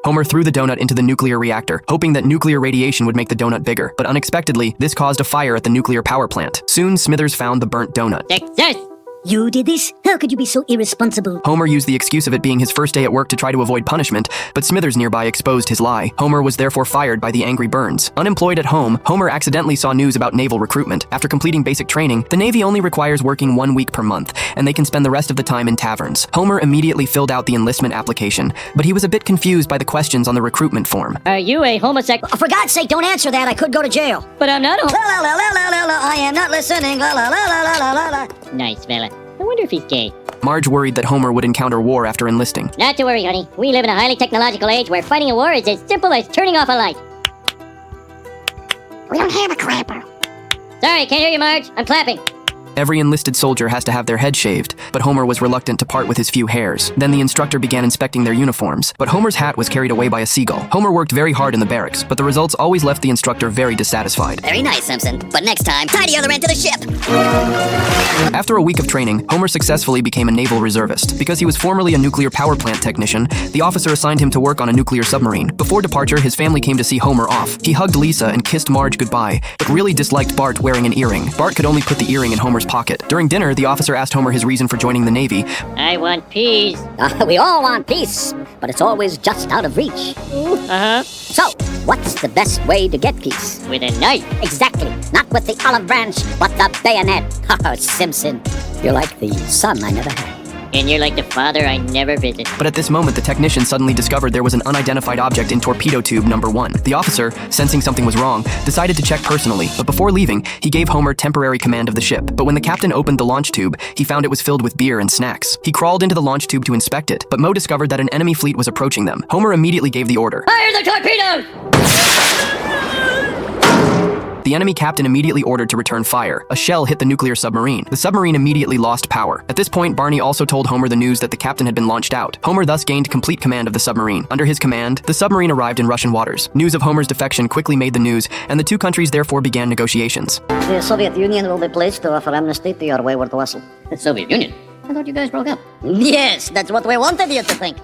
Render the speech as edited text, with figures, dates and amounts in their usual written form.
Homer threw the donut into the nuclear reactor, hoping that nuclear radiation would make the donut bigger. But unexpectedly, this caused a fire at the nuclear power plant. Soon, Smithers found the burnt donut. Success! You did this? How could you be so irresponsible? Homer used the excuse of it being his first day at work to try to avoid punishment, but Smithers nearby exposed his lie. Homer was therefore fired by the angry Burns. Unemployed at home, Homer accidentally saw news about naval recruitment. After completing basic training, the Navy only requires working 1 week per month, and they can spend the rest of the time in taverns. Homer immediately filled out the enlistment application, but he was a bit confused by the questions on the recruitment form. Are you a homosexual? For God's sake, don't answer that. I could go to jail. But I'm not a La la la la la la la. I am not listening. La la la la la la la. Nice fella. I wonder if he's gay. Marge worried that Homer would encounter war after enlisting. Not to worry, honey. We live in a highly technological age where fighting a war is as simple as turning off a light. We don't have a clapper. Sorry, can't hear you, Marge. I'm clapping. Every enlisted soldier has to have their head shaved, but Homer was reluctant to part with his few hairs. Then the instructor began inspecting their uniforms, but Homer's hat was carried away by a seagull. Homer worked very hard in the barracks, but the results always left the instructor very dissatisfied. Very nice, Simpson. But next time, tie the other end to the ship. After a week of training, Homer successfully became a naval reservist. Because he was formerly a nuclear power plant technician, the officer assigned him to work on a nuclear submarine. Before departure, his family came to see Homer off. He hugged Lisa and kissed Marge goodbye, but really disliked Bart wearing an earring. Bart could only put the earring in Homer's pocket. During dinner, the officer asked Homer his reason for joining the Navy. I want peace. We all want peace, but it's always just out of reach. Uh-huh. So, what's the best way to get peace? With a knife. Exactly. Not with the olive branch, but the bayonet. Oh, Simpson, you're like the son I never had. And you're like the father I never visit. But at this moment, the technician suddenly discovered there was an unidentified object in torpedo tube number 1. The officer, sensing something was wrong, decided to check personally, but before leaving, he gave Homer temporary command of the ship. But when the captain opened the launch tube, he found it was filled with beer and snacks. He crawled into the launch tube to inspect it, but Moe discovered that an enemy fleet was approaching them. Homer immediately gave the order. Fire the torpedoes! The enemy captain immediately ordered to return fire. A shell hit the nuclear submarine. The submarine immediately lost power. At this point, Barney also told Homer the news that the captain had been launched out. Homer thus gained complete command of the submarine. Under his command, the submarine arrived in Russian waters. News of Homer's defection quickly made the news, and the two countries therefore began negotiations. The Soviet Union will be pleased to offer amnesty to your wayward vessel. The Soviet Union? I thought you guys broke up. Yes, that's what we wanted you to think.